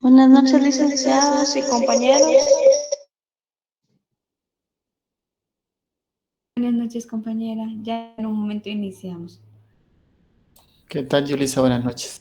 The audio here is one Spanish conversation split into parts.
Buenas Buenas noches, noches, licenciados y licenciados y compañeros. compañeros. Buenas noches, compañera. Ya en un momento iniciamos. ¿Qué tal, Yulisa? Buenas noches.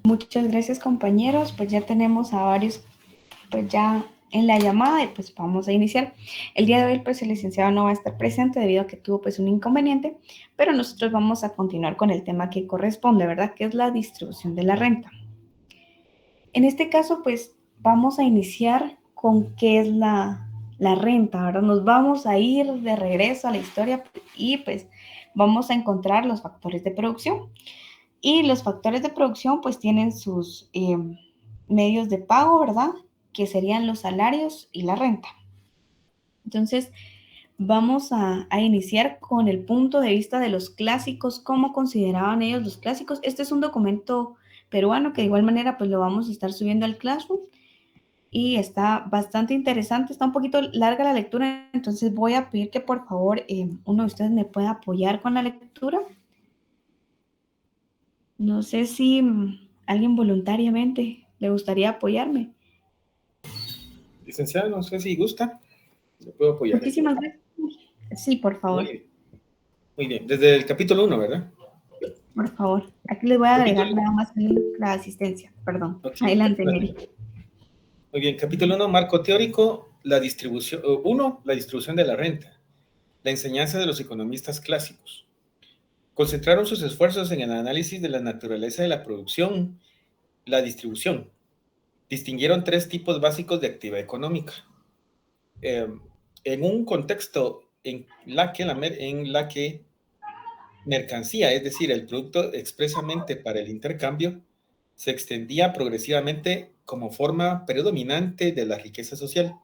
Muchas gracias, compañeros. Pues ya tenemos a varios, pues ya en la llamada y pues vamos a iniciar. El día de hoy, pues el licenciado no va a estar presente debido a que tuvo pues un inconveniente, pero nosotros vamos a continuar con el tema que corresponde, ¿verdad? Que es la distribución de la renta. En este caso, pues vamos a iniciar con qué es la renta, ¿verdad? Nos vamos a ir de regreso a la historia y pues vamos a encontrar los factores de producción. Y los factores de producción pues tienen sus medios de pago, ¿verdad? Que serían los salarios y la renta. Entonces, vamos a iniciar con el punto de vista de los clásicos, cómo consideraban ellos los clásicos. Este es un documento peruano que de igual manera pues lo vamos a estar subiendo al Classroom y está bastante interesante, está un poquito larga la lectura, entonces voy a pedir que por favor uno de ustedes me pueda apoyar con la lectura. No sé si alguien voluntariamente le gustaría apoyarme. Licenciado, no sé si gusta, le puedo apoyar. Muchísimas gracias. Sí, por favor. Muy bien. Desde el capítulo 1, ¿verdad? Por favor. Aquí les voy a agregar Capítulo, nada más la asistencia. Perdón. ok, Adelante, Neri. gracias. Muy bien, capítulo 1, marco teórico, la distribución, 1, la distribución de la renta, la enseñanza de los economistas clásicos. Concentraron sus esfuerzos en el análisis de la naturaleza de la producción, la distribución. Distinguieron 3 tipos básicos de actividad económica. En un contexto en la que mercancía, es decir, el producto expresamente para el intercambio, se extendía progresivamente como forma predominante de la riqueza social.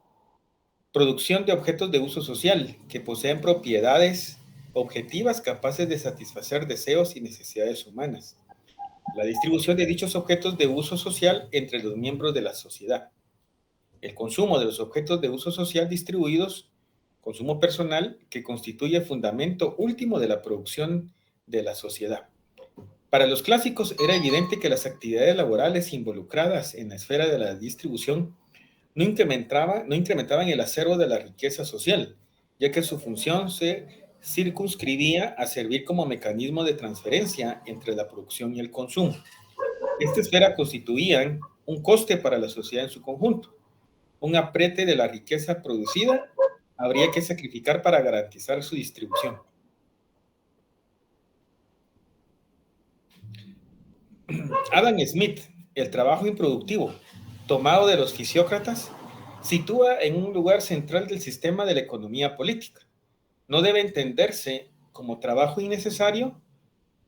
Producción de objetos de uso social que poseen propiedades objetivas capaces de satisfacer deseos y necesidades humanas. La distribución de dichos objetos de uso social entre los miembros de la sociedad. El consumo de los objetos de uso social distribuidos, consumo personal, que constituye el fundamento último de la producción de la sociedad. Para los clásicos era evidente que las actividades laborales involucradas en la esfera de la distribución no incrementaban el acervo de la riqueza social, ya que su función se circunscribía a servir como mecanismo de transferencia entre la producción y el consumo. Esta esfera constituía un coste para la sociedad en su conjunto. Un apriete de la riqueza producida habría que sacrificar para garantizar su distribución. Adam Smith, el trabajo improductivo, tomado de los fisiócratas, sitúa en un lugar central del sistema de la economía política. No debe entenderse como trabajo innecesario,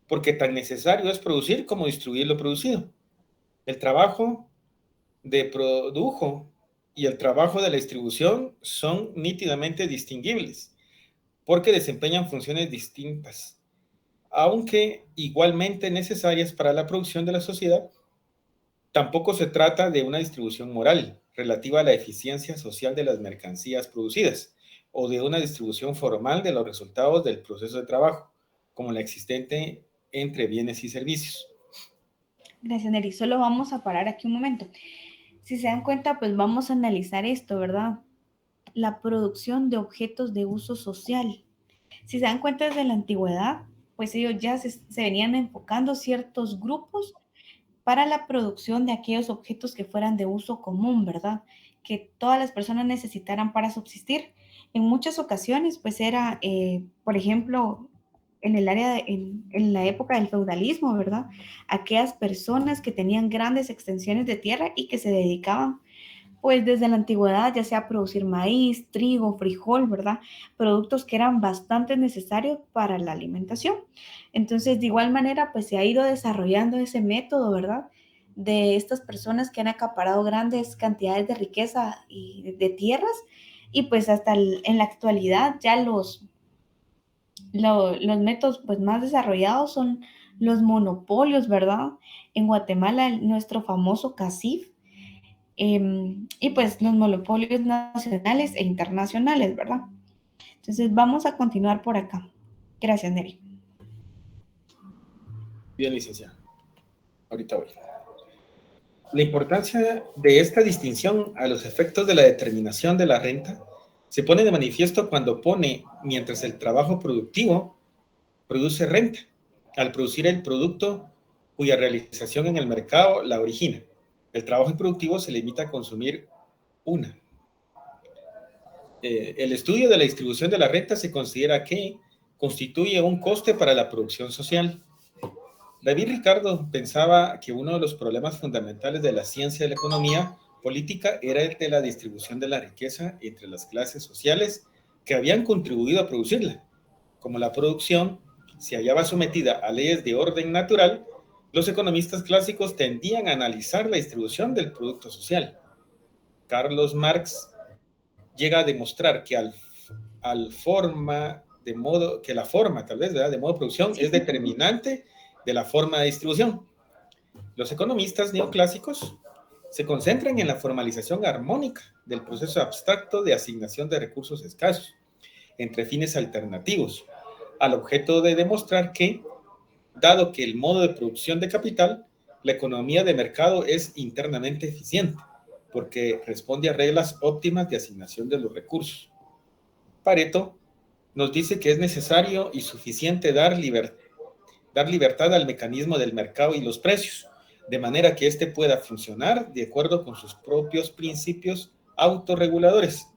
porque tan necesario es producir como distribuir lo producido. El trabajo de produjo y el trabajo de la distribución son nítidamente distinguibles, porque desempeñan funciones distintas, aunque igualmente necesarias para la producción de la sociedad. Tampoco se trata de una distribución moral relativa a la eficiencia social de las mercancías producidas o de una distribución formal de los resultados del proceso de trabajo, como la existente entre bienes y servicios. Gracias, Neri. Solo vamos a parar aquí un momento. Si se dan cuenta, pues vamos a analizar esto, ¿verdad? La producción de objetos de uso social. Si se dan cuenta desde la antigüedad, pues ellos ya se venían enfocando ciertos grupos para la producción de aquellos objetos que fueran de uso común, ¿verdad? Que todas las personas necesitaran para subsistir. En muchas ocasiones, pues era, por ejemplo, en el área, en la época del feudalismo, ¿verdad? Aquellas personas que tenían grandes extensiones de tierra y que se dedicaban pues desde la antigüedad, ya sea producir maíz, trigo, frijol, ¿verdad? Productos que eran bastante necesarios para la alimentación. Entonces, de igual manera, pues se ha ido desarrollando ese método, ¿verdad? De estas personas que han acaparado grandes cantidades de riqueza y de tierras, y pues hasta en la actualidad ya los métodos pues más desarrollados son los monopolios, ¿verdad? En Guatemala, nuestro famoso CACIF, y pues los monopolios nacionales e internacionales, ¿verdad? Entonces vamos a continuar por acá. Gracias, Neri. Bien, licenciada. Ahorita voy. La importancia de esta distinción a los efectos de la determinación de la renta se pone de manifiesto cuando pone, mientras el trabajo productivo produce renta, al producir el producto cuya realización en el mercado la origina. El trabajo improductivo se limita a consumir una. El estudio de la distribución de la renta se considera que constituye un coste para la producción social. David Ricardo pensaba que uno de los problemas fundamentales de la ciencia de la economía política era el de la distribución de la riqueza entre las clases sociales que habían contribuido a producirla. Como la producción se hallaba sometida a leyes de orden natural, los economistas clásicos tendían a analizar la distribución del producto social. Carlos Marx llega a demostrar que la forma tal vez, ¿verdad?, de modo de producción es determinante de la forma de distribución. Los economistas neoclásicos se concentran en la formalización armónica del proceso abstracto de asignación de recursos escasos entre fines alternativos, al objeto de demostrar que, dado que el modo de producción de capital, la economía de mercado es internamente eficiente, porque responde a reglas óptimas de asignación de los recursos. Pareto nos dice que es necesario y suficiente dar libertad al mecanismo del mercado y los precios, de manera que éste pueda funcionar de acuerdo con sus propios principios autorreguladores,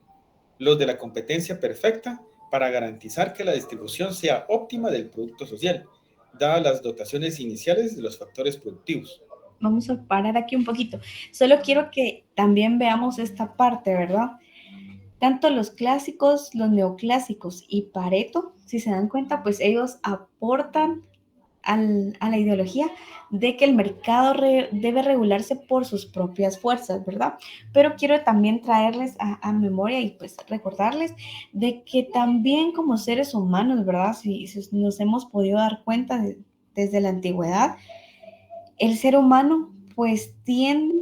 los de la competencia perfecta, para garantizar que la distribución sea óptima del producto social, dadas las dotaciones iniciales de los factores productivos. Vamos a parar aquí un poquito. Solo quiero que también veamos esta parte, ¿verdad? Tanto los clásicos, los neoclásicos y Pareto, si se dan cuenta, pues ellos aportan a la ideología de que el mercado debe regularse por sus propias fuerzas, ¿verdad? Pero quiero también traerles a memoria y pues recordarles de que también como seres humanos, ¿verdad? Si nos hemos podido dar cuenta desde la antigüedad, el ser humano pues tiende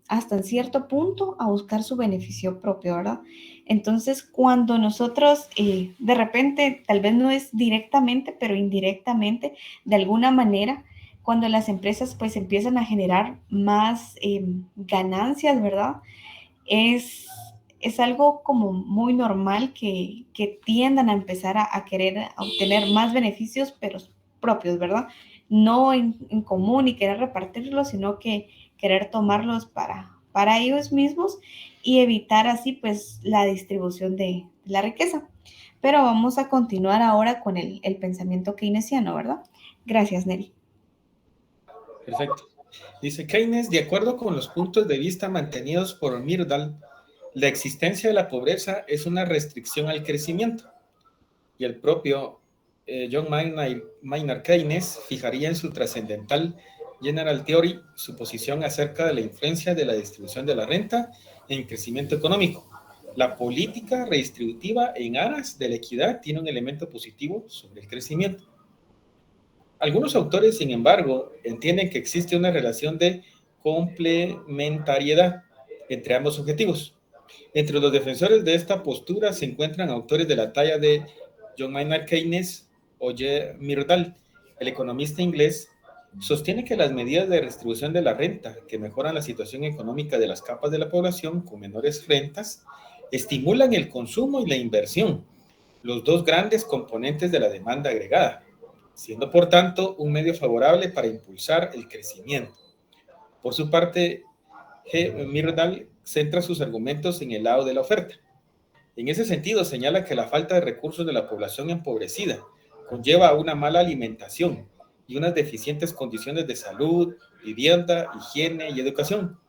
hasta en cierto punto a buscar su beneficio propio, ¿verdad? Entonces, cuando nosotros de repente, tal vez no es directamente, pero indirectamente, de alguna manera, cuando las empresas pues empiezan a generar más ganancias, ¿verdad? Es algo como muy normal que tiendan a empezar a querer a obtener más beneficios, pero propios, ¿verdad? No en común y querer repartirlos, sino que querer tomarlos para ellos mismos y evitar así pues la distribución de la riqueza. Pero vamos a continuar ahora con el pensamiento keynesiano, ¿verdad? Gracias, Neri. Perfecto. Dice Keynes, de acuerdo con los puntos de vista mantenidos por Myrdal, la existencia de la pobreza es una restricción al crecimiento. Y el propio John Maynard Keynes fijaría en su trascendental General Theory su posición acerca de la influencia de la distribución de la renta en crecimiento económico. La política redistributiva en aras de la equidad tiene un elemento positivo sobre el crecimiento. Algunos autores, sin embargo, entienden que existe una relación de complementariedad entre ambos objetivos. Entre los defensores de esta postura se encuentran autores de la talla de John Maynard Keynes o J. Myrdal. El economista inglés sostiene que las medidas de redistribución de la renta, que mejoran la situación económica de las capas de la población con menores rentas, estimulan el consumo y la inversión, los dos grandes componentes de la demanda agregada, siendo por tanto un medio favorable para impulsar el crecimiento. Por su parte, G. Myrdal centra sus argumentos en el lado de la oferta. En ese sentido, señala que la falta de recursos de la población empobrecida conlleva a una mala alimentación y unas deficientes condiciones de salud, vivienda, higiene y educación,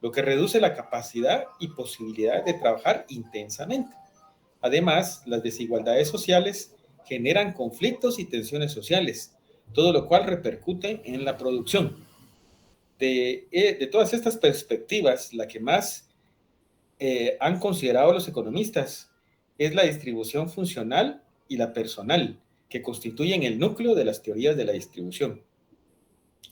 lo que reduce la capacidad y posibilidad de trabajar intensamente. Además, las desigualdades sociales generan conflictos y tensiones sociales, todo lo cual repercute en la producción. De todas estas perspectivas, la que más han considerado los economistas es la distribución funcional y la personal, que constituyen el núcleo de las teorías de la distribución.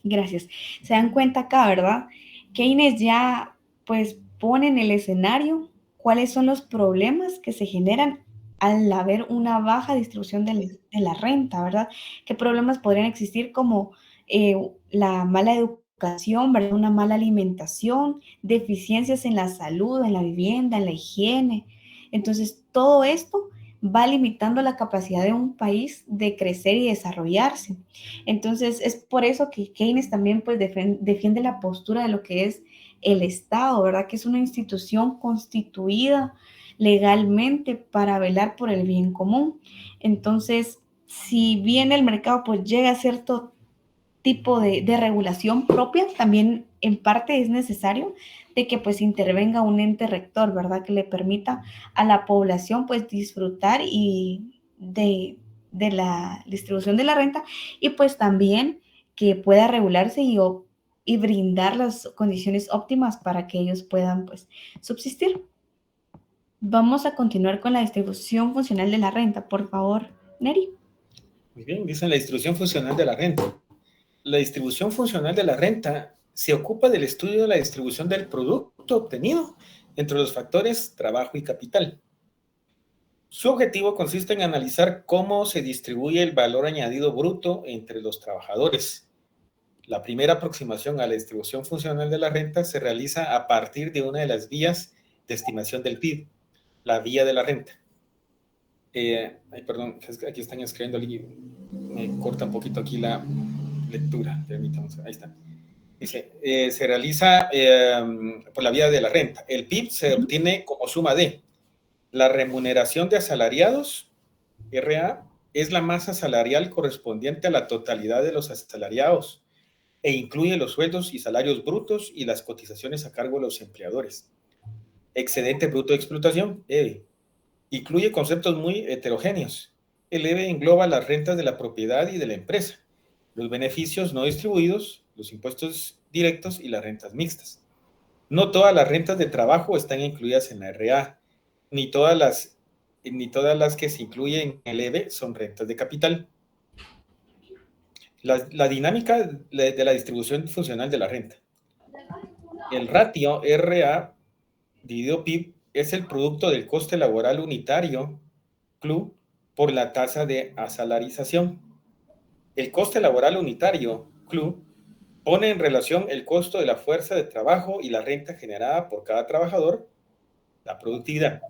Gracias. Se dan cuenta acá, ¿verdad? Keynes ya pues pone en el escenario cuáles son los problemas que se generan al haber una baja distribución de la renta, ¿verdad? ¿Qué problemas podrían existir como la mala educación, ¿verdad? Una mala alimentación, deficiencias en la salud, en la vivienda, en la higiene? Entonces, todo esto va limitando la capacidad de un país de crecer y desarrollarse. Entonces, es por eso que Keynes también pues defiende la postura de lo que es el Estado, ¿verdad? Que es una institución constituida legalmente para velar por el bien común. Entonces, si bien el mercado pues llega a cierto tipo de regulación propia, también en parte es necesario de que pues intervenga un ente rector, ¿verdad? Que le permita a la población pues disfrutar y de la distribución de la renta y pues también que pueda regularse y brindar las condiciones óptimas para que ellos puedan pues subsistir. Vamos a continuar con la distribución funcional de la renta. Por favor, Neri. Muy bien, dicen la distribución funcional de la renta. La distribución funcional de la renta se ocupa del estudio de la distribución del producto obtenido entre los factores trabajo y capital. Su objetivo consiste en analizar cómo se distribuye el valor añadido bruto entre los trabajadores. La primera aproximación a la distribución funcional de la renta se realiza a partir de una de las vías de estimación del PIB, la vía de la renta. Perdón, aquí están escribiendo, me corta un poquito aquí la lectura, permítame, ahí está. Dice, se realiza por la vía de la renta. El PIB se obtiene como suma de la remuneración de asalariados, RA, es la masa salarial correspondiente a la totalidad de los asalariados e incluye los sueldos y salarios brutos y las cotizaciones a cargo de los empleadores. Excedente bruto de explotación, EBE. Incluye conceptos muy heterogéneos. El EBE engloba las rentas de la propiedad y de la empresa, los beneficios no distribuidos, los impuestos directos y las rentas mixtas. No todas las rentas de trabajo están incluidas en la RA, ni todas las que se incluyen en el EBE son rentas de capital. La dinámica de la distribución funcional de la renta. El ratio RA dividido PIB es el producto del coste laboral unitario, CLU, por la tasa de asalarización. El coste laboral unitario, CLU, pone en relación el costo de la fuerza de trabajo y la renta generada por cada trabajador, la productividad.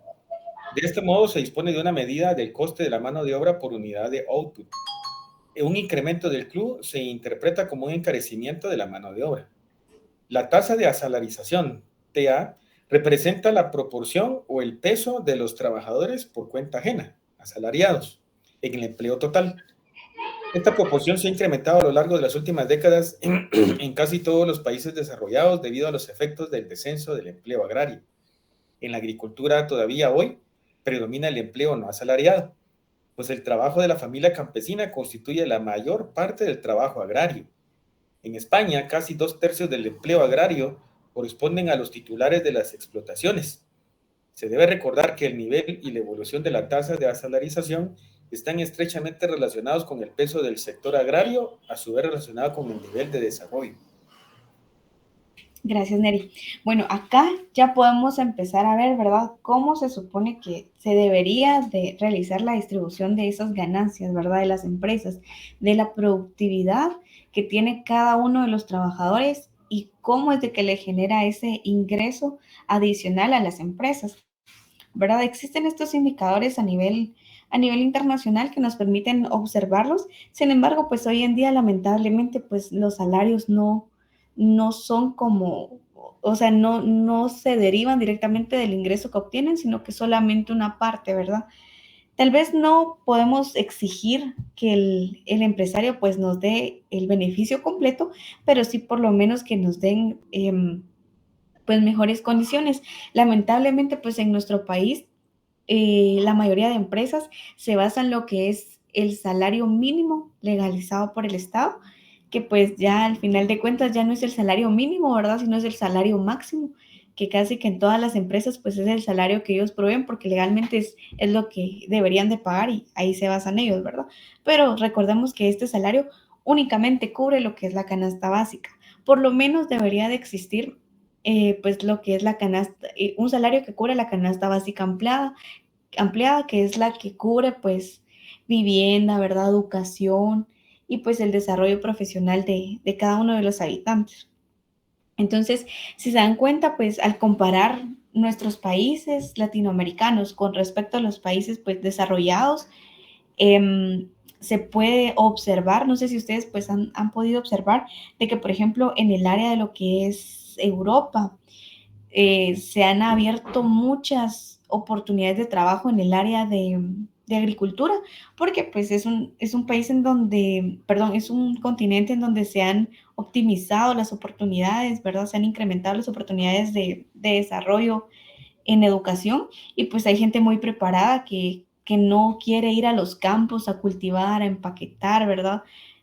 De este modo se dispone de una medida del coste de la mano de obra por unidad de output. Un incremento del CLU se interpreta como un encarecimiento de la mano de obra. La tasa de asalarización, TA, representa la proporción o el peso de los trabajadores por cuenta ajena, asalariados, en el empleo total. Esta proporción se ha incrementado a lo largo de las últimas décadas en casi todos los países desarrollados debido a los efectos del descenso del empleo agrario. En la agricultura todavía hoy predomina el empleo no asalariado, pues el trabajo de la familia campesina constituye la mayor parte del trabajo agrario. En España, casi 2/3 del empleo agrario corresponden a los titulares de las explotaciones. Se debe recordar que el nivel y la evolución de la tasa de asalarización están estrechamente relacionados con el peso del sector agrario, a su vez relacionado con el nivel de desarrollo. Gracias, Neri. Bueno, acá ya podemos empezar a ver, ¿verdad?, cómo se supone que se debería de realizar la distribución de esas ganancias, ¿verdad?, de las empresas, de la productividad que tiene cada uno de los trabajadores y cómo es de que le genera ese ingreso adicional a las empresas, ¿verdad? Existen estos indicadores a nivel internacional que nos permiten observarlos. Sin embargo, pues hoy en día, lamentablemente, pues los salarios no son como, o sea, no se derivan directamente del ingreso que obtienen, sino que solamente una parte, ¿verdad? Tal vez no podemos exigir que el empresario pues nos dé el beneficio completo, pero sí por lo menos que nos den pues mejores condiciones. Lamentablemente pues en nuestro país la mayoría de empresas se basan en lo que es el salario mínimo legalizado por el Estado, que pues ya al final de cuentas ya no es el salario mínimo, ¿verdad? Sino es el salario máximo, que casi que en todas las empresas pues es el salario que ellos proveen porque legalmente es lo que deberían de pagar y ahí se basan ellos, ¿verdad? Pero recordemos que este salario únicamente cubre lo que es la canasta básica. Por lo menos debería de existir pues lo que es la canasta, un salario que cubre la canasta básica ampliada, que es la que cubre pues vivienda, ¿verdad? Educación y pues el desarrollo profesional de cada uno de los habitantes. Entonces, si se dan cuenta, pues al comparar nuestros países latinoamericanos con respecto a los países pues desarrollados, se puede observar, no sé si ustedes pues han podido observar, de que por ejemplo en el área de lo que es Europa, se han abierto muchas oportunidades de trabajo en el área de agricultura, porque pues es un país en donde, perdón, es un continente en donde se han optimizado las oportunidades, ¿verdad? Se han incrementado las oportunidades de desarrollo en educación y pues hay gente muy preparada que no quiere ir a los campos a cultivar, a empaquetar, ¿verdad?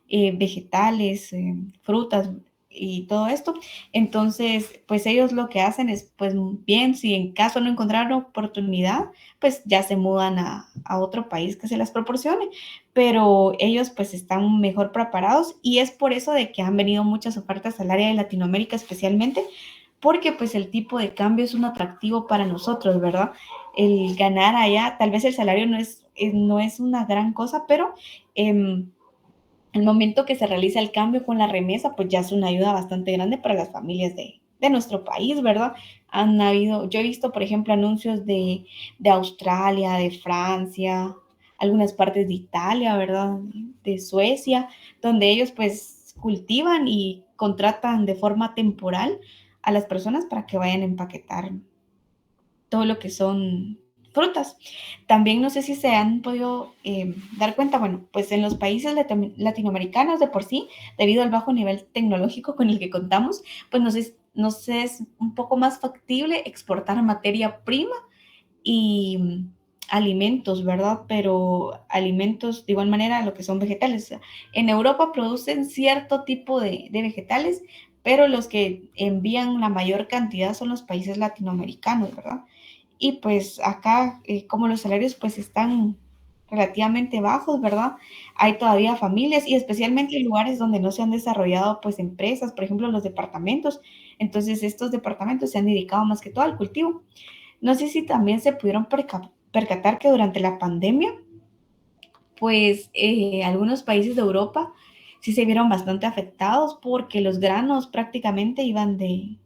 Vegetales, frutas y todo esto. Entonces, pues ellos lo que hacen es, pues bien, si en caso no encontraron oportunidad, pues ya se mudan a otro país que se las proporcione, pero ellos pues están mejor preparados y es por eso de que han venido muchas ofertas al área de Latinoamérica especialmente, porque pues el tipo de cambio es un atractivo para nosotros, ¿verdad? El ganar allá, tal vez el salario no es una gran cosa, pero el momento que se realiza el cambio con la remesa, pues ya es una ayuda bastante grande para las familias de nuestro país, ¿verdad? Han habido, yo he visto, por ejemplo, anuncios de Australia, de Francia, algunas partes de Italia, ¿verdad? De Suecia, donde ellos pues cultivan y contratan de forma temporal a las personas para que vayan a empaquetar todo lo que son frutas. También no sé si se han podido dar cuenta, bueno, pues en los países latinoamericanos de por sí, debido al bajo nivel tecnológico con el que contamos, pues nos es un poco más factible exportar materia prima y alimentos, ¿verdad? Pero alimentos de igual manera lo que son vegetales. En Europa producen cierto tipo de vegetales, pero los que envían la mayor cantidad son los países latinoamericanos, ¿verdad? Y pues acá, como los salarios pues están relativamente bajos, ¿verdad? Hay todavía familias y especialmente en lugares donde no se han desarrollado pues empresas, por ejemplo los departamentos. Entonces estos departamentos se han dedicado más que todo al cultivo. No sé si también se pudieron percatar que durante la pandemia, pues algunos países de Europa sí se vieron bastante afectados porque los granos prácticamente iban de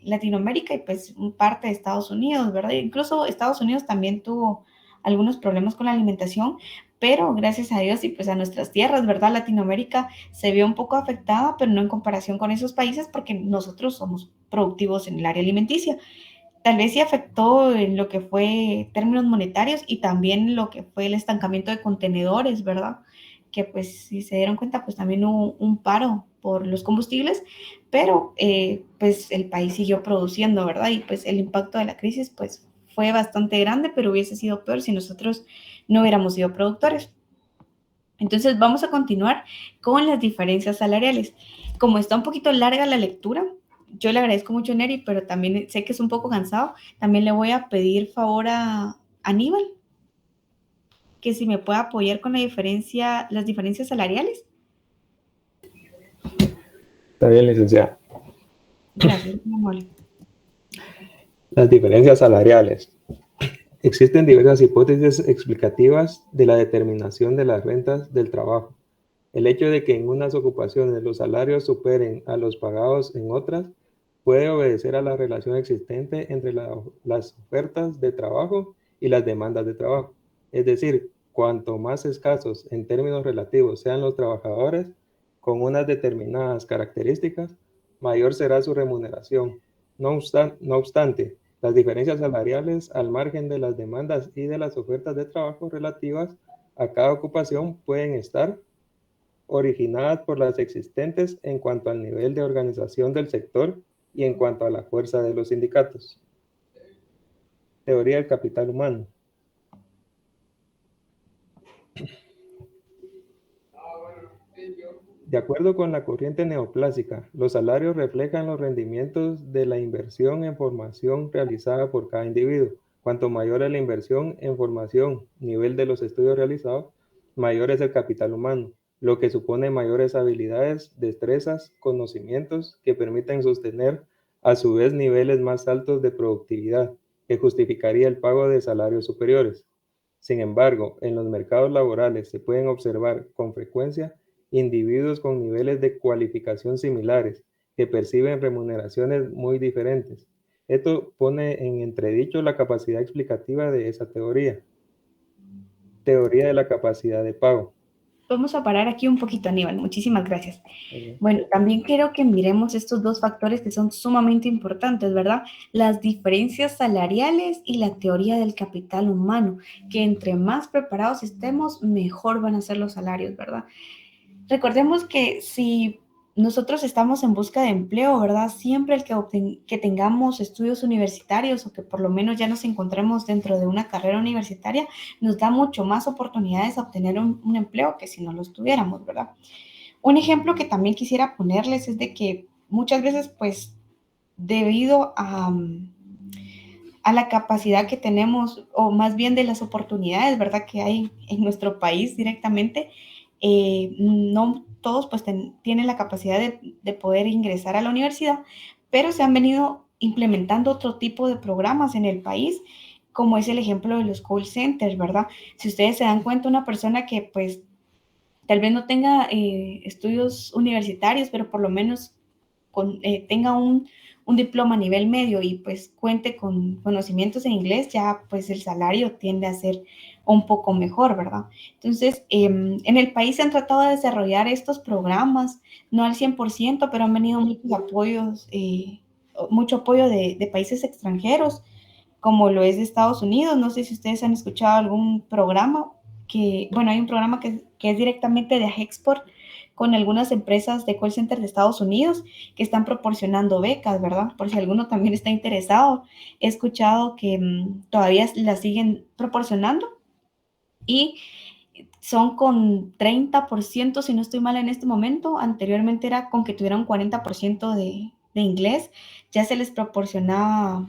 Latinoamérica y pues parte de Estados Unidos, ¿verdad? Incluso Estados Unidos también tuvo algunos problemas con la alimentación, pero gracias a Dios y pues a nuestras tierras, ¿verdad? Latinoamérica se vio un poco afectada, pero no en comparación con esos países porque nosotros somos productivos en el área alimenticia. Tal vez sí afectó en lo que fue términos monetarios y también lo que fue el estancamiento de contenedores, ¿verdad? Que pues si se dieron cuenta, pues también hubo un paro por los combustibles, pero pues el país siguió produciendo, ¿verdad? Y pues el impacto de la crisis pues fue bastante grande, pero hubiese sido peor si nosotros no hubiéramos sido productores. Entonces vamos a continuar con las diferencias salariales. Como está un poquito larga la lectura, yo le agradezco mucho a Neri, pero también sé que es un poco cansado. También le voy a pedir favor a Aníbal, que si me puede apoyar con las diferencias salariales. Está bien, licenciada. Gracias, mi amor. Las diferencias salariales. Existen diversas hipótesis explicativas de la determinación de las rentas del trabajo. El hecho de que en unas ocupaciones los salarios superen a los pagados en otras puede obedecer a la relación existente entre las ofertas de trabajo y las demandas de trabajo. Es decir, cuanto más escasos en términos relativos sean los trabajadores con unas determinadas características, mayor será su remuneración. No obstante, las diferencias salariales al margen de las demandas y de las ofertas de trabajo relativas a cada ocupación pueden estar originadas por las existentes en cuanto al nivel de organización del sector y en cuanto a la fuerza de los sindicatos. Teoría del capital humano. De acuerdo con la corriente neoclásica, los salarios reflejan los rendimientos de la inversión en formación realizada por cada individuo. Cuanto mayor es la inversión en formación, nivel de los estudios realizados, mayor es el capital humano, lo que supone mayores habilidades, destrezas, conocimientos que permiten sostener a su vez niveles más altos de productividad, que justificaría el pago de salarios superiores. Sin embargo, en los mercados laborales se pueden observar con frecuencia individuos con niveles de cualificación similares que perciben remuneraciones muy diferentes. Esto pone en entredicho la capacidad explicativa de esa teoría. Teoría de la capacidad de pago. Vamos a parar aquí un poquito, Aníbal. Muchísimas gracias. Bueno, también quiero que miremos estos dos factores que son sumamente importantes, ¿verdad? Las diferencias salariales y la teoría del capital humano, que entre más preparados estemos, mejor van a ser los salarios, ¿verdad? Recordemos que si nosotros estamos en busca de empleo, ¿verdad? Siempre el que tengamos estudios universitarios o que por lo menos ya nos encontremos dentro de una carrera universitaria, nos da mucho más oportunidades a obtener un empleo que si no los tuviéramos, ¿verdad? Un ejemplo que también quisiera ponerles es de que muchas veces, pues, debido a la capacidad que tenemos, o más bien de las oportunidades, ¿verdad? Que hay en nuestro país directamente, no todos pues tienen la capacidad de poder ingresar a la universidad, pero se han venido implementando otro tipo de programas en el país, como es el ejemplo de los call centers, ¿verdad? Si ustedes se dan cuenta, una persona que pues tal vez no tenga estudios universitarios, pero por lo menos tenga un diploma a nivel medio y pues cuente con conocimientos en inglés, ya pues el salario tiende a ser un poco mejor, ¿verdad? Entonces, en el país se han tratado de desarrollar estos programas, no al 100%, pero han venido muchos apoyos, mucho apoyo de países extranjeros, como lo es de Estados Unidos. No sé si ustedes han escuchado algún programa bueno, hay un programa que es directamente de Export con algunas empresas de call center de Estados Unidos que están proporcionando becas, ¿verdad? Por si alguno también está interesado. He escuchado que todavía las siguen proporcionando y son con 30%, si no estoy mal en este momento. Anteriormente era con que tuvieran 40% de inglés. Ya se les proporcionaba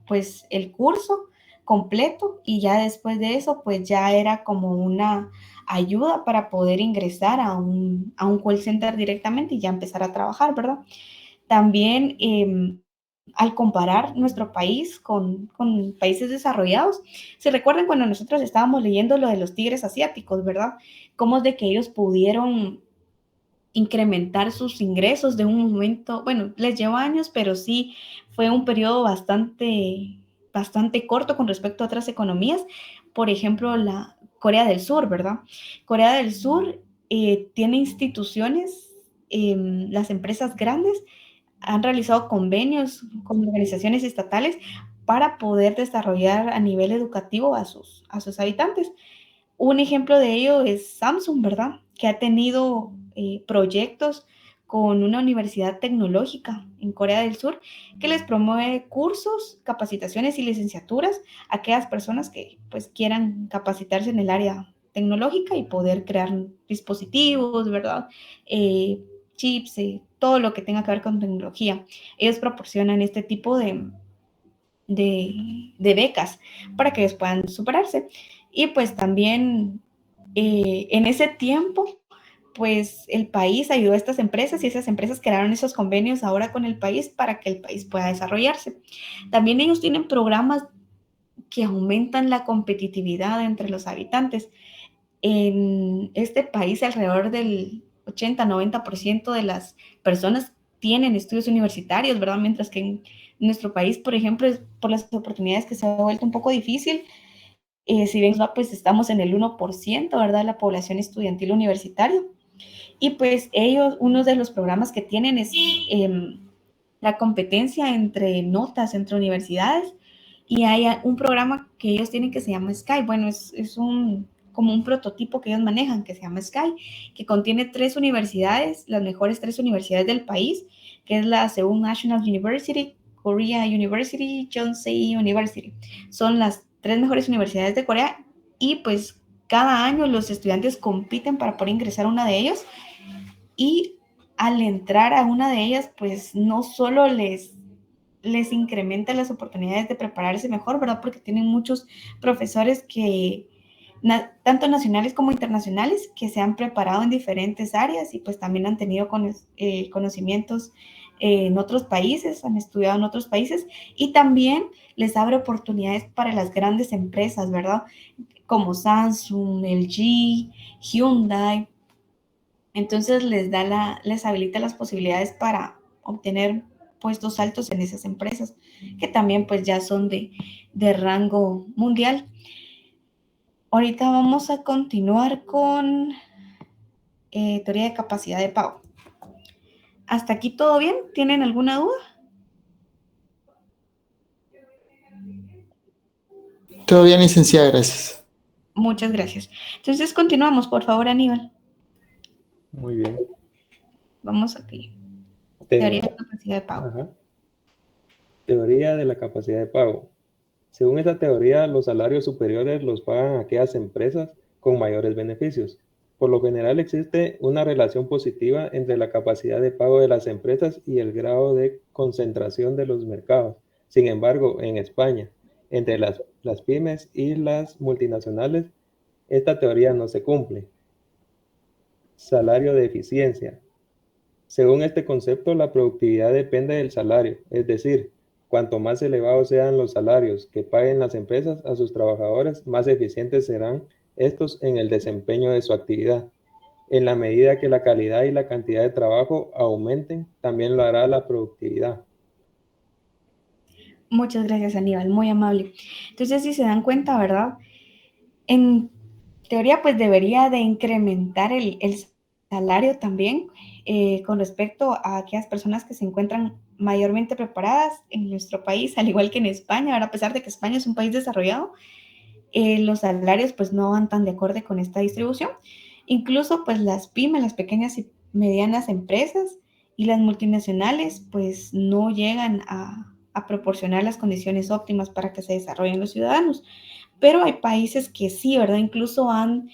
pues el curso completo y ya después de eso pues ya era como una ayuda para poder ingresar a un call center directamente y ya empezar a trabajar, ¿verdad? También al comparar nuestro país con países desarrollados, se recuerdan cuando nosotros estábamos leyendo lo de los tigres asiáticos, ¿verdad? Cómo es de que ellos pudieron incrementar sus ingresos de un momento, bueno, les llevó años, pero sí fue un periodo bastante corto con respecto a otras economías. Por ejemplo, Corea del Sur, ¿verdad? Corea del Sur tiene instituciones, las empresas grandes han realizado convenios con organizaciones estatales para poder desarrollar a nivel educativo a sus habitantes. Un ejemplo de ello es Samsung, ¿verdad? Que ha tenido proyectos con una universidad tecnológica en Corea del Sur que les promueve cursos, capacitaciones y licenciaturas a aquellas personas que pues quieran capacitarse en el área tecnológica y poder crear dispositivos, ¿verdad? Chips, todo lo que tenga que ver con tecnología. Ellos proporcionan este tipo de becas para que ellos puedan superarse. Y pues también en ese tiempo, pues el país ayudó a estas empresas y esas empresas crearon esos convenios ahora con el país para que el país pueda desarrollarse. También ellos tienen programas que aumentan la competitividad entre los habitantes. En este país, alrededor del 80-90% de las personas tienen estudios universitarios, ¿verdad? Mientras que en nuestro país, por ejemplo, por las oportunidades que se ha vuelto un poco difícil, si bien pues estamos en el 1%, ¿verdad? La población estudiantil universitaria. Y pues ellos, uno de los programas que tienen es la competencia entre notas entre universidades, y hay un programa que ellos tienen que se llama Sky. Bueno, es como un prototipo que ellos manejan que se llama Sky, que contiene 3 universidades, las mejores 3 universidades del país, que es la Seoul National University, Korea University, Yonsei University. Son las 3 mejores universidades de Corea y pues cada año los estudiantes compiten para poder ingresar a una de ellas, y al entrar a una de ellas, pues no solo les incrementa las oportunidades de prepararse mejor, ¿verdad? Porque tienen muchos profesores que, tanto nacionales como internacionales, que se han preparado en diferentes áreas y pues también han tenido conocimientos en otros países, han estudiado en otros países, y también les abre oportunidades para las grandes empresas, ¿verdad? Como Samsung, LG, Hyundai. Entonces les habilita las posibilidades para obtener puestos altos en esas empresas, que también pues ya son de rango mundial. Ahorita vamos a continuar con teoría de capacidad de pago. ¿Hasta aquí todo bien? ¿Tienen alguna duda? Todo bien, licenciada, gracias. Muchas gracias. Entonces continuamos, por favor, Aníbal. Muy bien. Vamos aquí. Teoría de capacidad de pago. Ajá. Teoría de la capacidad de pago. Según esta teoría, los salarios superiores los pagan aquellas empresas con mayores beneficios. Por lo general existe una relación positiva entre la capacidad de pago de las empresas y el grado de concentración de los mercados. Sin embargo, en España, entre las pymes y las multinacionales, esta teoría no se cumple. Salario de eficiencia. Según este concepto, la productividad depende del salario, es decir, cuanto más elevados sean los salarios que paguen las empresas a sus trabajadores, más eficientes serán estos en el desempeño de su actividad. En la medida que la calidad y la cantidad de trabajo aumenten, también lo hará la productividad. Muchas gracias, Aníbal, muy amable. Entonces, si se dan cuenta, ¿verdad? En teoría, pues debería de incrementar el salario también con respecto a aquellas personas que se encuentran mayormente preparadas en nuestro país, al igual que en España. Ahora, a pesar de que España es un país desarrollado, los salarios pues no van tan de acuerdo con esta distribución. Incluso pues las pymes, las pequeñas y medianas empresas y las multinacionales pues no llegan a proporcionar las condiciones óptimas para que se desarrollen los ciudadanos. Pero hay países que sí, ¿verdad? Incluso han,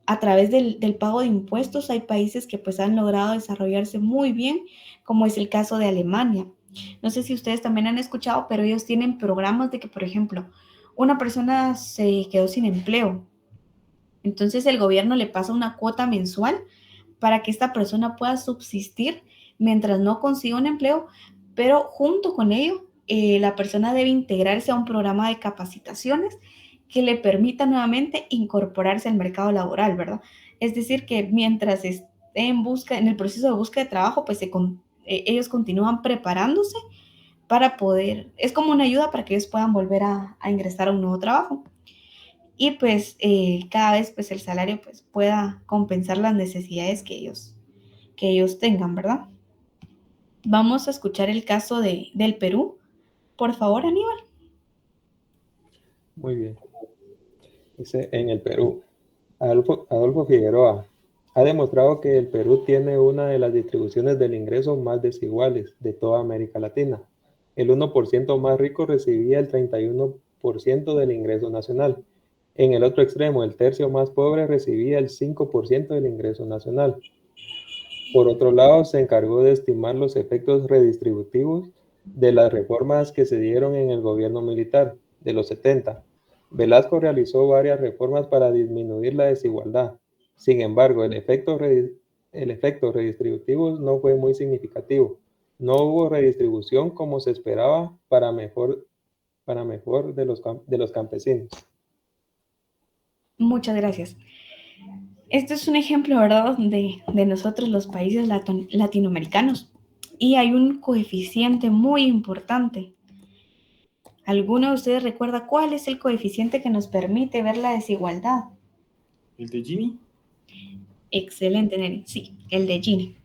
a través del pago de impuestos, hay países que pues han logrado desarrollarse muy bien, como es el caso de Alemania. No sé si ustedes también han escuchado, pero ellos tienen programas de que, por ejemplo, una persona se quedó sin empleo. Entonces el gobierno le pasa una cuota mensual para que esta persona pueda subsistir mientras no consiga un empleo, pero junto con ello, la persona debe integrarse a un programa de capacitaciones que le permita nuevamente incorporarse al mercado laboral, ¿verdad? Es decir, que mientras esté en el proceso de búsqueda de trabajo, pues ellos continúan preparándose para poder, es como una ayuda para que ellos puedan volver a ingresar a un nuevo trabajo. y pues cada vez pues el salario pues pueda compensar las necesidades que ellos tengan, ¿verdad? Vamos a escuchar el caso del Perú. Por favor, Aníbal. Muy bien. Dice, en el Perú, Adolfo Figueroa ha demostrado que el Perú tiene una de las distribuciones del ingreso más desiguales de toda América Latina. El 1% más rico recibía el 31% del ingreso nacional. En el otro extremo, el tercio más pobre recibía el 5% del ingreso nacional. Por otro lado, se encargó de estimar los efectos redistributivos de las reformas que se dieron en el gobierno militar de los 70. Velasco realizó varias reformas para disminuir la desigualdad. Sin embargo, el efecto redistributivo no fue muy significativo. No hubo redistribución como se esperaba para mejor de los campesinos. Muchas gracias. Este es un ejemplo, ¿verdad?, de nosotros los países latinoamericanos. Y hay un coeficiente muy importante. ¿Alguno de ustedes recuerda cuál es el coeficiente que nos permite ver la desigualdad? ¿El de Gini? Excelente, Neri. Sí, el de Gini.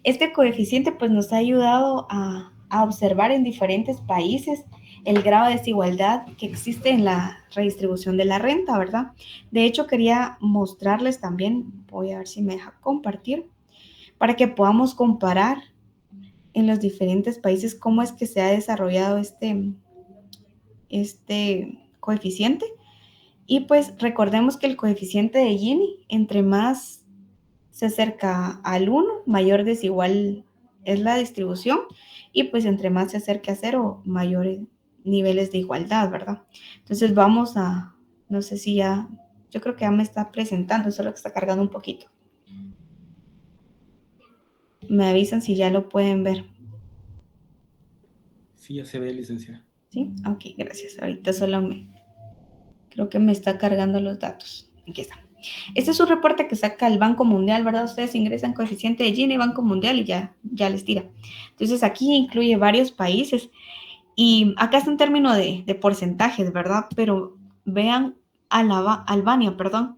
Este coeficiente pues nos ha ayudado a observar en diferentes países el grado de desigualdad que existe en la redistribución de la renta, ¿verdad? De hecho, quería mostrarles también, voy a ver si me deja compartir, para que podamos comparar en los diferentes países cómo es que se ha desarrollado este coeficiente. Y pues recordemos que el coeficiente de Gini, entre más se acerca al 1, mayor desigual es la distribución, y pues entre más se acerque a 0, mayores niveles de igualdad, ¿verdad? Entonces vamos a, no sé si ya, yo creo que ya me está presentando, solo que está cargando un poquito. Me avisan si ya lo pueden ver. Sí, ya se ve, licenciada. ¿Sí? Ok, gracias. Ahorita creo que me está cargando los datos. Aquí está. Este es un reporte que saca el Banco Mundial, ¿verdad? Ustedes ingresan coeficiente de Gini, Banco Mundial, y ya les tira. Entonces aquí incluye varios países. Y acá está en términos de porcentajes, ¿verdad? Pero vean Albania, perdón.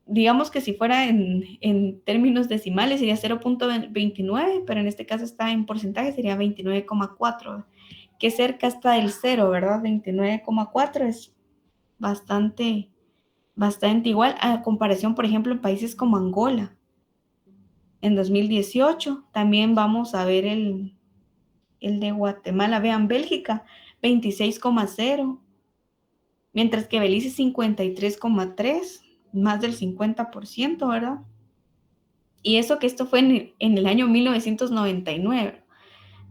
Digamos que si fuera en términos decimales sería 0.29, pero en este caso está en porcentaje, sería 29,4. Que cerca está del 0, ¿verdad? 29,4 es bastante igual a comparación, por ejemplo, en países como Angola. En 2018 también vamos a ver el de Guatemala. Vean, Bélgica, 26,0, mientras que Belice 53,3, más del 50%, ¿verdad? Y eso que esto fue en el año 1999.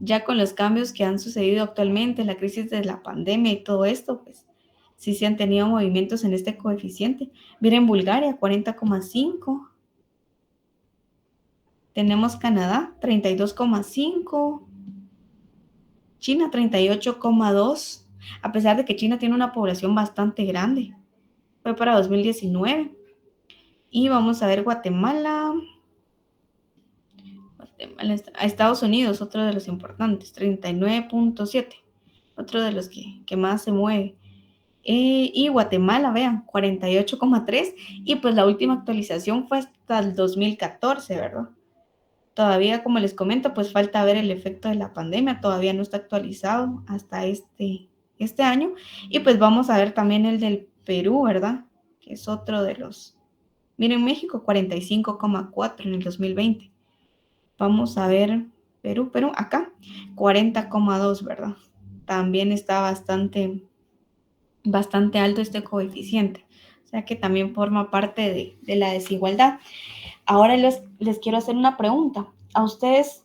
Ya con los cambios que han sucedido actualmente, la crisis de la pandemia y todo esto, pues sí se han tenido movimientos en este coeficiente. Miren, Bulgaria, 40,5. Tenemos Canadá, 32,5. China, 38,2. A pesar de que China tiene una población bastante grande. Fue para 2019. Y vamos a ver Guatemala. A Estados Unidos, otro de los importantes, 39,7. Otro de los que más se mueve. Y Guatemala, vean, 48,3. Y pues la última actualización fue hasta el 2014, ¿verdad? Todavía, como les comento, pues falta ver el efecto de la pandemia. Todavía no está actualizado hasta este año. Y pues vamos a ver también el del Perú, ¿verdad? Que es otro de los... Miren, México, 45,4 en el 2020. Vamos a ver Perú, acá, 40,2, ¿verdad? También está bastante alto este coeficiente. O sea que también forma parte de la desigualdad. Ahora les quiero hacer una pregunta. ¿A ustedes,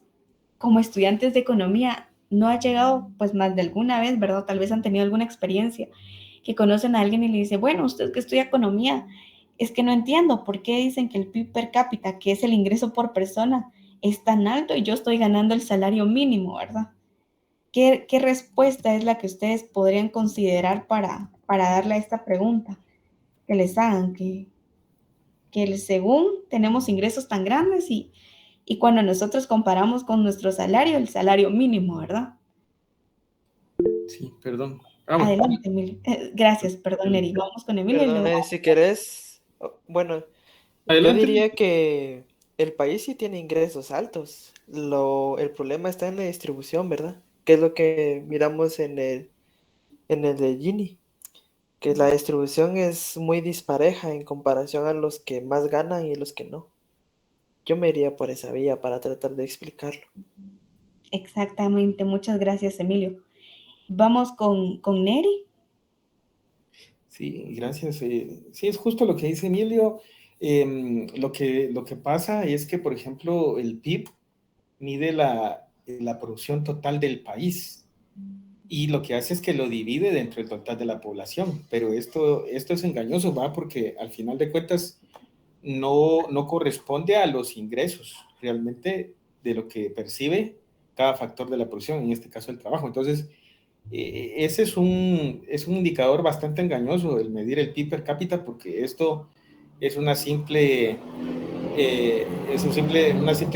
como estudiantes de economía, no ha llegado pues más de alguna vez, ¿verdad? Tal vez han tenido alguna experiencia que conocen a alguien y le dice, bueno, usted que estudia economía, es que no entiendo por qué dicen que el PIB per cápita, que es el ingreso por persona, es tan alto y yo estoy ganando el salario mínimo, ¿verdad? ¿Qué respuesta es la que ustedes podrían considerar para darle a esta pregunta? Que les hagan, que según tenemos ingresos tan grandes y cuando nosotros comparamos con nuestro salario, el salario mínimo, ¿verdad? Sí, perdón. Vamos. Adelante, Emilio. Gracias, perdón, Neri. Vamos con Emilio y luego... Perdón, si querés, bueno, yo Adelante. diría que el país sí tiene ingresos altos. El problema está en la distribución, ¿verdad? Que es lo que miramos en el de Gini, que la distribución es muy dispareja en comparación a los que más ganan y los que no. Yo me iría por esa vía para tratar de explicarlo. Exactamente, muchas gracias, Emilio. Vamos con Neri. Sí, gracias. Sí, es justo lo que dice Emilio. Lo que pasa es que, por ejemplo, el PIB mide la producción total del país y lo que hace es que lo divide dentro del total de la población. Pero esto es engañoso, ¿va? Porque al final de cuentas no corresponde a los ingresos realmente de lo que percibe cada factor de la producción, en este caso el trabajo. Entonces, ese es un indicador bastante engañoso, el medir el PIB per cápita, porque esto es una simple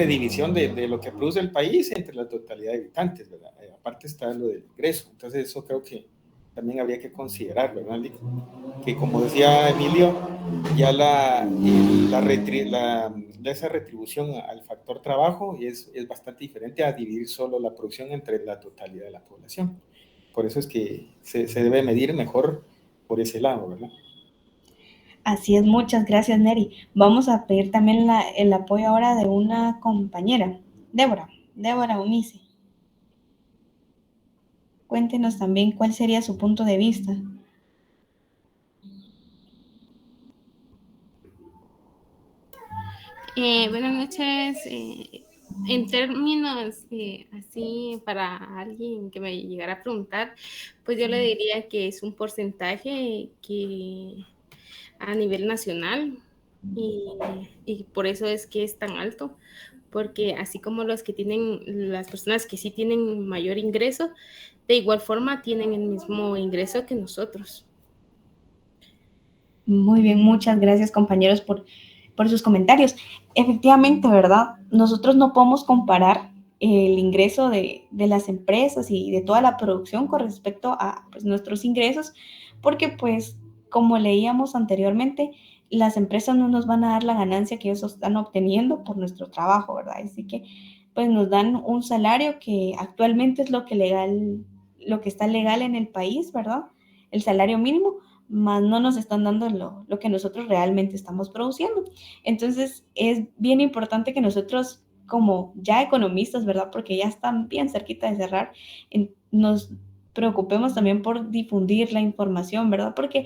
división de lo que produce el país entre la totalidad de habitantes, ¿verdad? Aparte está lo del ingreso. Entonces, eso creo que también habría que considerar, ¿verdad, Lick? Que como decía Emilio, ya esa retribución al factor trabajo es bastante diferente a dividir solo la producción entre la totalidad de la población. Por eso es que se debe medir mejor por ese lado, ¿verdad? Así es, muchas gracias, Neri. Vamos a pedir también el apoyo ahora de una compañera, Débora Unice. Cuéntenos también cuál sería su punto de vista. Buenas noches. En términos así para alguien que me llegara a preguntar, pues yo le diría que es un porcentaje que a nivel nacional y por eso es que es tan alto, porque así como las personas que sí tienen mayor ingreso, de igual forma tienen el mismo ingreso que nosotros. Muy bien, muchas gracias, compañeros, por sus comentarios. Efectivamente, ¿verdad? Nosotros no podemos comparar el ingreso de las empresas y de toda la producción con respecto a pues, nuestros ingresos, porque pues, como leíamos anteriormente, las empresas no nos van a dar la ganancia que ellos están obteniendo por nuestro trabajo, ¿verdad? Así que pues nos dan un salario que actualmente es lo que está legal en el país, ¿verdad? El salario mínimo, más no nos están dando lo que nosotros realmente estamos produciendo. Entonces, es bien importante que nosotros, como ya economistas, ¿verdad? Porque ya están bien cerquita de cerrar, nos preocupemos también por difundir la información, ¿verdad? Porque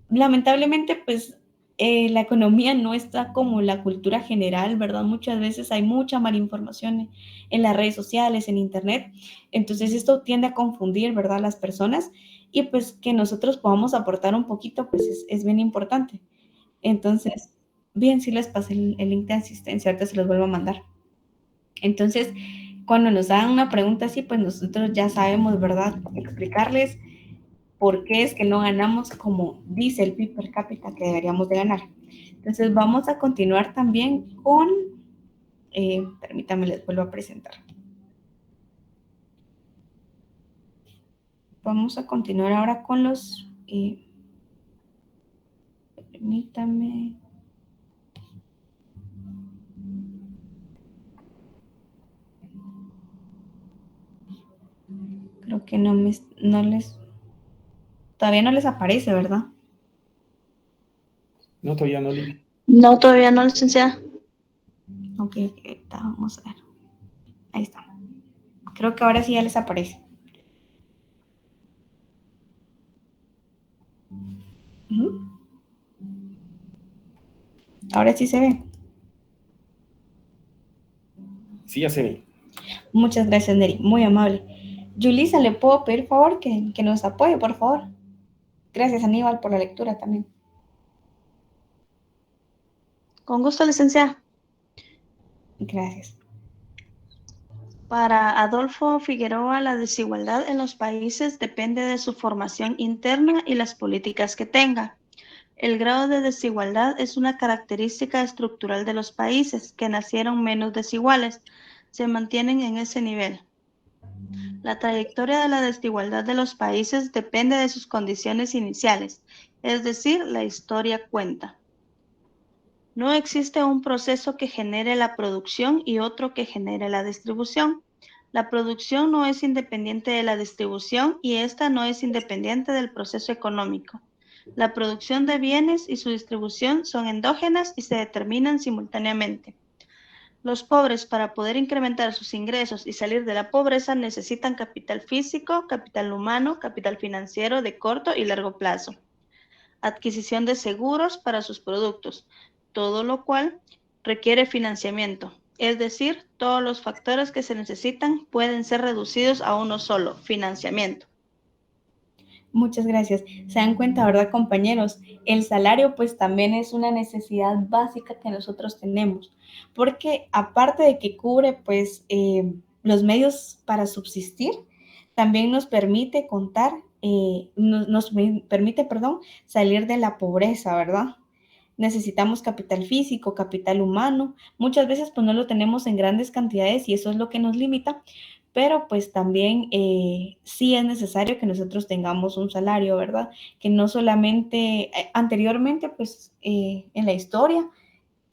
lamentablemente, pues, la economía no está como la cultura general, ¿verdad? Muchas veces hay mucha mala información en las redes sociales, en internet. Entonces, esto tiende a confundir, ¿verdad? A las personas y pues que nosotros podamos aportar un poquito, pues es bien importante. Entonces, bien, sí les pasé el link de asistencia, ahorita se los vuelvo a mandar. Entonces, cuando nos dan una pregunta así, pues nosotros ya sabemos, ¿verdad? Explicarles por qué es que no ganamos como dice el PIB per cápita que deberíamos de ganar. Entonces, vamos a continuar también con, permítanme, les vuelvo a presentar. Vamos a continuar ahora con los, permítanme. Creo que todavía no les aparece, ¿verdad? No, todavía no, Lili. No, todavía no, licenciada. Ok, vamos a ver. Ahí está. Creo que ahora sí ya les aparece. Ahora sí se ve. Sí, ya se ve. Muchas gracias, Neri. Muy amable. Yulisa, ¿le puedo pedir, por favor, que nos apoye, por favor? Gracias, Aníbal, por la lectura también. Con gusto, licenciada. Gracias. Para Adolfo Figueroa, la desigualdad en los países depende de su formación interna y las políticas que tenga. El grado de desigualdad es una característica estructural de los países que nacieron menos desiguales, se mantienen en ese nivel. La trayectoria de la desigualdad de los países depende de sus condiciones iniciales, es decir, la historia cuenta. No existe un proceso que genere la producción y otro que genere la distribución. La producción no es independiente de la distribución y esta no es independiente del proceso económico. La producción de bienes y su distribución son endógenas y se determinan simultáneamente. Los pobres, para poder incrementar sus ingresos y salir de la pobreza, necesitan capital físico, capital humano, capital financiero de corto y largo plazo, adquisición de seguros para sus productos, todo lo cual requiere financiamiento. Es decir, todos los factores que se necesitan pueden ser reducidos a uno solo, financiamiento. Muchas gracias. Se dan cuenta, ¿verdad, compañeros? El salario pues también es una necesidad básica que nosotros tenemos, porque aparte de que cubre pues los medios para subsistir, también nos permite contar, nos permite, perdón, salir de la pobreza, ¿verdad? Necesitamos capital físico, capital humano. Muchas veces pues no lo tenemos en grandes cantidades y eso es lo que nos limita, pero pues también sí es necesario que nosotros tengamos un salario, ¿verdad? Que no solamente, anteriormente pues en la historia,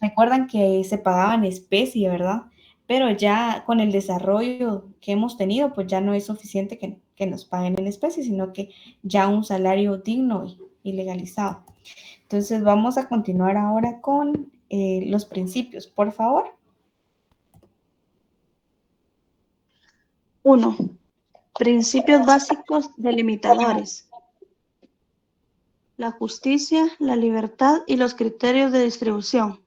recuerdan que se pagaba en especie, ¿verdad? Pero ya con el desarrollo que hemos tenido, pues ya no es suficiente que nos paguen en especie, sino que ya un salario digno y legalizado. Entonces vamos a continuar ahora con los principios, por favor. 1. Principios básicos delimitadores. La justicia, la libertad y los criterios de distribución.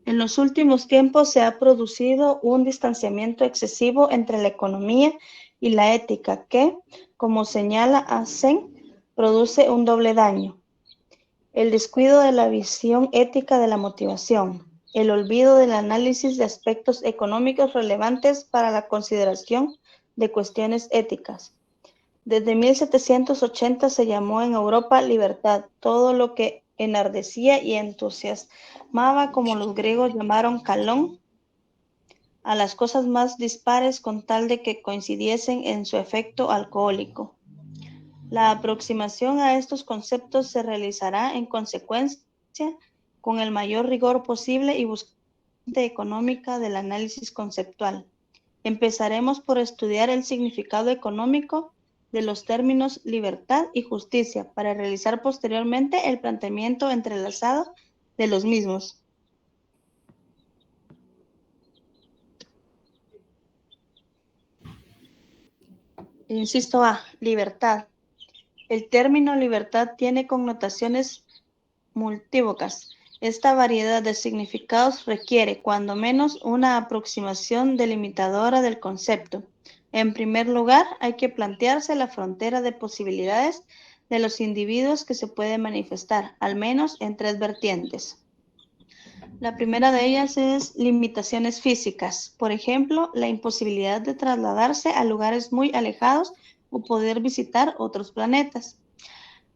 En los últimos tiempos se ha producido un distanciamiento excesivo entre la economía y la ética que, como señala Asen, produce un doble daño. El descuido de la visión ética de la motivación, el olvido del análisis de aspectos económicos relevantes para la consideración de cuestiones éticas. Desde 1780 se llamó en Europa libertad todo lo que enardecía y entusiasmaba, como los griegos llamaron kalón, a las cosas más dispares con tal de que coincidiesen en su efecto alcohólico. La aproximación a estos conceptos se realizará en consecuencia con el mayor rigor posible y buscando económica del análisis conceptual. Empezaremos por estudiar el significado económico de los términos libertad y justicia para realizar posteriormente el planteamiento entrelazado de los mismos. Inciso A, libertad. El término libertad tiene connotaciones multívocas. Esta variedad de significados requiere, cuando menos, una aproximación delimitadora del concepto. En primer lugar, hay que plantearse la frontera de posibilidades de los individuos que se puede manifestar, al menos en tres vertientes. La primera de ellas es limitaciones físicas, por ejemplo, la imposibilidad de trasladarse a lugares muy alejados o poder visitar otros planetas.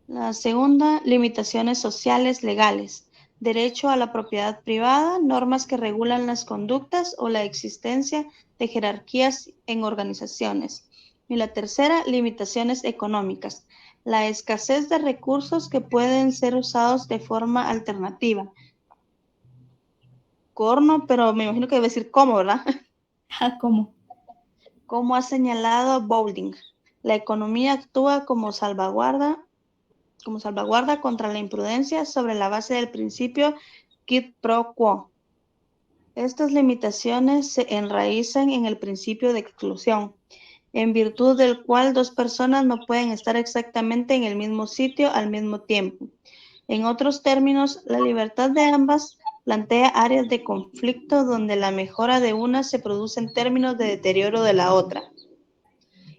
La segunda, limitaciones sociales legales, derecho a la propiedad privada, normas que regulan las conductas o la existencia de jerarquías en organizaciones. Y la tercera, limitaciones económicas, la escasez de recursos que pueden ser usados de forma alternativa. Corno, pero me imagino que debe decir cómo, ¿verdad? ¿Cómo? Como ha señalado Boulding, la economía actúa como salvaguarda contra la imprudencia sobre la base del principio quid pro quo. Estas limitaciones se enraizan en el principio de exclusión, en virtud del cual dos personas no pueden estar exactamente en el mismo sitio al mismo tiempo. En otros términos, la libertad de ambas plantea áreas de conflicto donde la mejora de una se produce en términos de deterioro de la otra,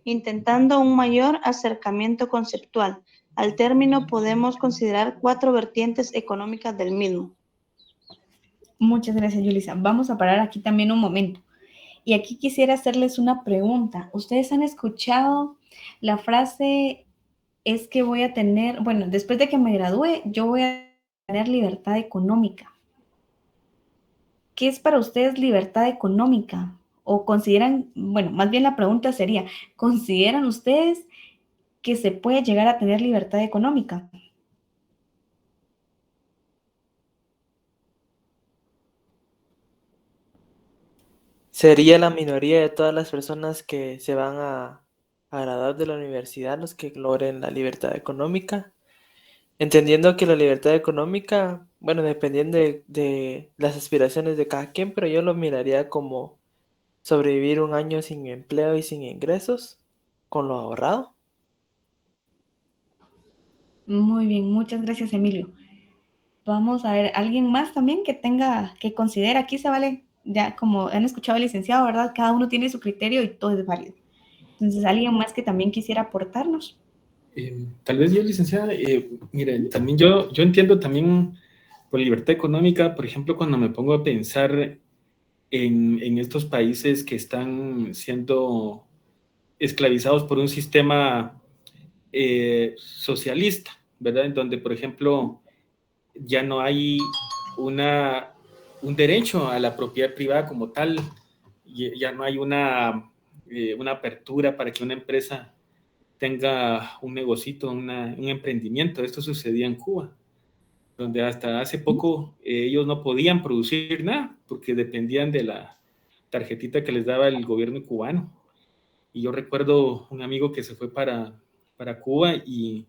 intentando un mayor acercamiento conceptual. Al término podemos considerar 4 vertientes económicas del mismo. Muchas gracias, Yulisa. Vamos a parar aquí también un momento. Y aquí quisiera hacerles una pregunta. ¿Ustedes han escuchado la frase, es que voy a tener, bueno, después de que me gradúe, yo voy a tener libertad económica? ¿Qué es para ustedes libertad económica? o consideran, bueno, más bien la pregunta sería, ¿consideran ustedes que se puede llegar a tener libertad económica? Sería la minoría de todas las personas que se van a graduar de la universidad los que logren la libertad económica, entendiendo que la libertad económica, bueno, dependiendo de las aspiraciones de cada quien, pero yo lo miraría como sobrevivir un año sin empleo y sin ingresos con lo ahorrado. Muy bien, muchas gracias, Emilio. Vamos a ver, alguien más también que tenga, que considera, aquí se vale, ya como han escuchado al licenciado, ¿verdad? Cada uno tiene su criterio y todo es válido. Entonces, alguien más que también quisiera aportarnos. Tal vez yo, licenciada, miren, también yo entiendo también por libertad económica, por ejemplo, cuando me pongo a pensar en estos países que están siendo esclavizados por un sistema socialista, ¿verdad? En donde, por ejemplo, ya no hay un derecho a la propiedad privada como tal, ya no hay una apertura para que una empresa tenga un negocito, un emprendimiento. Esto sucedía en Cuba, donde hasta hace poco ellos no podían producir nada porque dependían de la tarjetita que les daba el gobierno cubano. Y yo recuerdo un amigo que se fue para Cuba y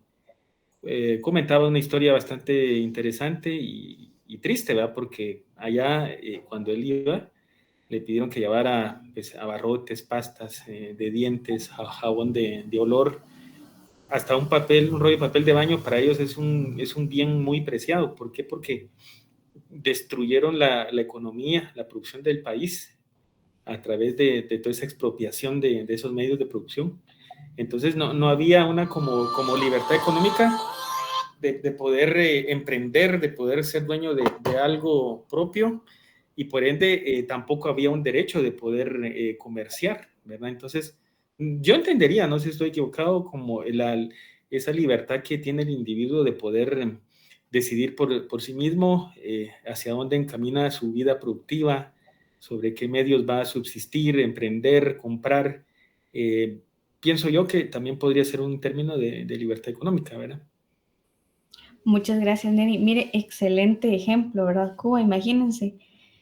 comentaba una historia bastante interesante y triste, ¿verdad? Porque allá, cuando él iba, le pidieron que llevara pues, abarrotes, pastas de dientes, jabón de olor, hasta un papel, un rollo de papel de baño. Para ellos es un bien muy preciado. ¿Por qué? Porque destruyeron la economía, la producción del país a través de toda esa expropiación de esos medios de producción. Entonces no había una como libertad económica de poder emprender, de poder ser dueño de algo propio, y por ende tampoco había un derecho de poder comerciar, ¿verdad? Entonces, yo entendería, no sé si estoy equivocado, como esa libertad que tiene el individuo de poder decidir por sí mismo hacia dónde encamina su vida productiva, sobre qué medios va a subsistir, emprender, comprar. Pienso yo que también podría ser un término de libertad económica, ¿verdad? Muchas gracias, Neri. Mire, excelente ejemplo, ¿verdad? Cuba, imagínense.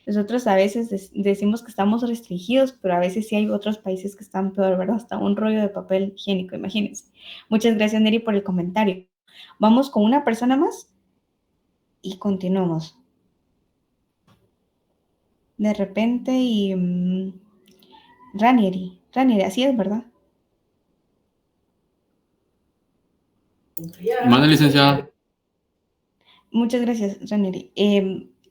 Nosotros a veces decimos que estamos restringidos, pero a veces sí hay otros países que están peor, ¿verdad? Hasta un rollo de papel higiénico, imagínense. Muchas gracias, Neri, por el comentario. Vamos con una persona más y continuamos. De repente Ranieri, así es, ¿verdad? Manda, licenciada. Muchas gracias, Ranieri.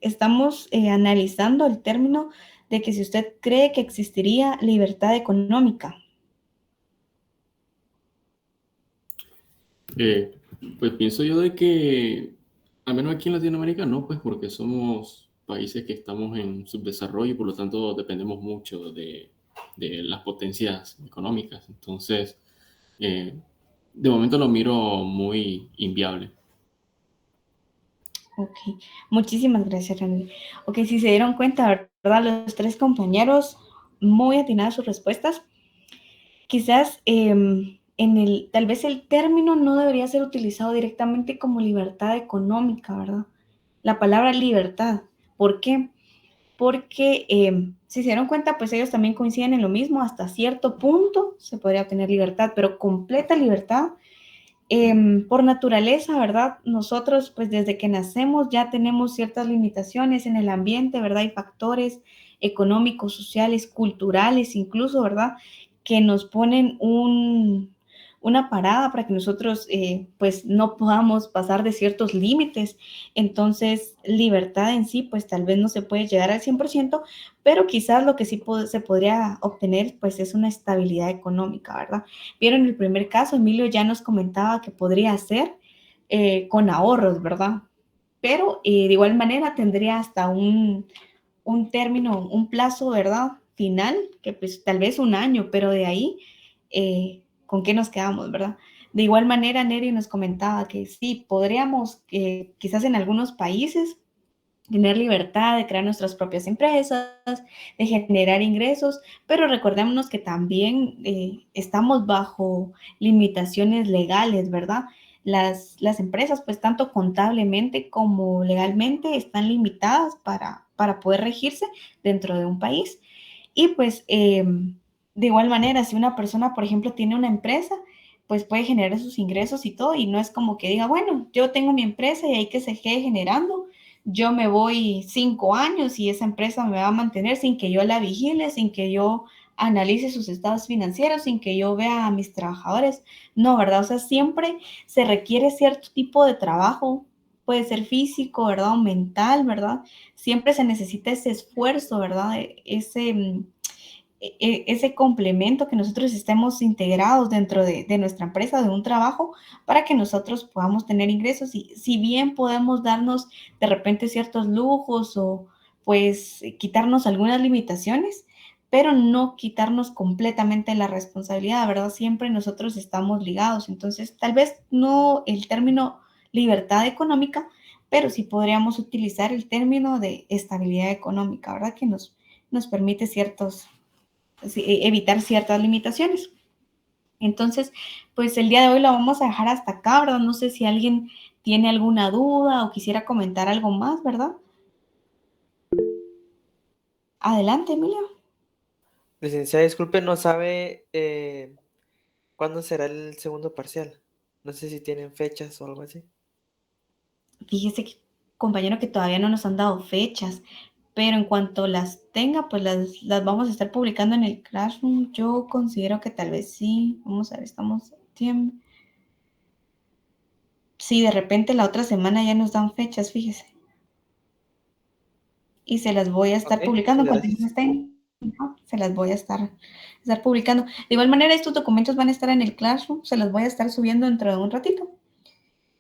Estamos analizando el término de que si usted cree que existiría libertad económica. Pues pienso yo de que, al menos aquí en Latinoamérica, no, pues porque somos países que estamos en subdesarrollo y por lo tanto dependemos mucho de las potencias económicas. Entonces, de momento lo miro muy inviable. Ok, muchísimas gracias, Rani. Ok, si se dieron cuenta, ¿verdad? Los tres compañeros, muy atinadas sus respuestas. Quizás tal vez el término no debería ser utilizado directamente como libertad económica, ¿verdad? La palabra libertad. ¿Por qué? Porque si se dieron cuenta, pues ellos también coinciden en lo mismo, hasta cierto punto se podría obtener libertad, pero completa libertad. Por naturaleza, ¿verdad? Nosotros, pues desde que nacemos ya tenemos ciertas limitaciones en el ambiente, ¿verdad? Hay factores económicos, sociales, culturales, incluso, ¿verdad? Que nos ponen una parada para que nosotros, pues, no podamos pasar de ciertos límites. Entonces, libertad en sí, pues, tal vez no se puede llegar al 100%, pero quizás lo que sí se podría obtener, pues, es una estabilidad económica, ¿verdad? Vieron el primer caso, Emilio ya nos comentaba que podría ser con ahorros, ¿verdad? Pero de igual manera tendría hasta un término, un plazo, ¿verdad? Final, que pues tal vez un año, pero de ahí, ¿con qué nos quedamos, verdad? De igual manera, Neri nos comentaba que sí, podríamos, quizás en algunos países, tener libertad de crear nuestras propias empresas, de generar ingresos, pero recordémonos que también estamos bajo limitaciones legales, ¿verdad? Las empresas, pues tanto contablemente como legalmente, están limitadas para poder regirse dentro de un país. Y pues de igual manera, si una persona, por ejemplo, tiene una empresa, pues puede generar sus ingresos y todo, y no es como que diga, bueno, yo tengo mi empresa y hay que se quede generando, yo me voy 5 años y esa empresa me va a mantener sin que yo la vigile, sin que yo analice sus estados financieros, sin que yo vea a mis trabajadores. No, ¿verdad? O sea, siempre se requiere cierto tipo de trabajo, puede ser físico, ¿verdad? O mental, ¿verdad? Siempre se necesita ese esfuerzo, ¿verdad? Ese complemento, que nosotros estemos integrados dentro de nuestra empresa, de un trabajo, para que nosotros podamos tener ingresos. Y si bien podemos darnos de repente ciertos lujos o pues quitarnos algunas limitaciones, pero no quitarnos completamente la responsabilidad, ¿verdad? Siempre nosotros estamos ligados. Entonces, tal vez no el término libertad económica, pero sí podríamos utilizar el término de estabilidad económica, ¿verdad? Que nos permite evitar ciertas limitaciones. Entonces, pues el día de hoy lo vamos a dejar hasta acá, ¿verdad? No sé si alguien tiene alguna duda o quisiera comentar algo más, ¿verdad? Adelante, Emilio. Licenciada, disculpe, no sabe cuándo será el segundo parcial. No sé si tienen fechas o algo así. Fíjese, compañero, que todavía no nos han dado fechas, pero en cuanto las tenga, pues las vamos a estar publicando en el Classroom. Yo considero que tal vez sí. Vamos a ver, estamos en septiembre. Sí, de repente la otra semana ya nos dan fechas, fíjese. Y se las voy a estar Ok, publicando muchas cuando gracias. estén. Se las voy a estar publicando. De igual manera, estos documentos van a estar en el Classroom. Se los voy a estar subiendo dentro de un ratito.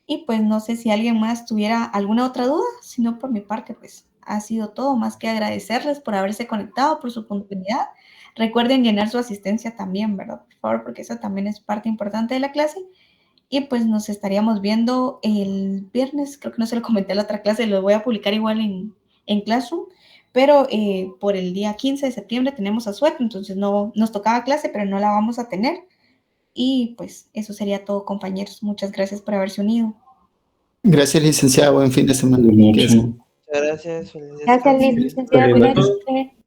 Y pues no sé si alguien más tuviera alguna otra duda. Si no, por mi parte, pues ha sido todo. Más que agradecerles por haberse conectado, por su puntualidad. Recuerden llenar su asistencia también, ¿verdad? Por favor, porque eso también es parte importante de la clase. Y pues nos estaríamos viendo el viernes. Creo que no se lo comenté a la otra clase. Lo voy a publicar igual en Classroom. Pero por el día 15 de septiembre tenemos asueto. Entonces no nos tocaba clase, pero no la vamos a tener. Y pues eso sería todo, compañeros. Muchas gracias por haberse unido. Gracias, licenciada. Buen fin de semana. Buenas Quédese. noches. Muchas gracias. Feliz Gracias, descanso. licenciada. Feliz noche. Cuídate.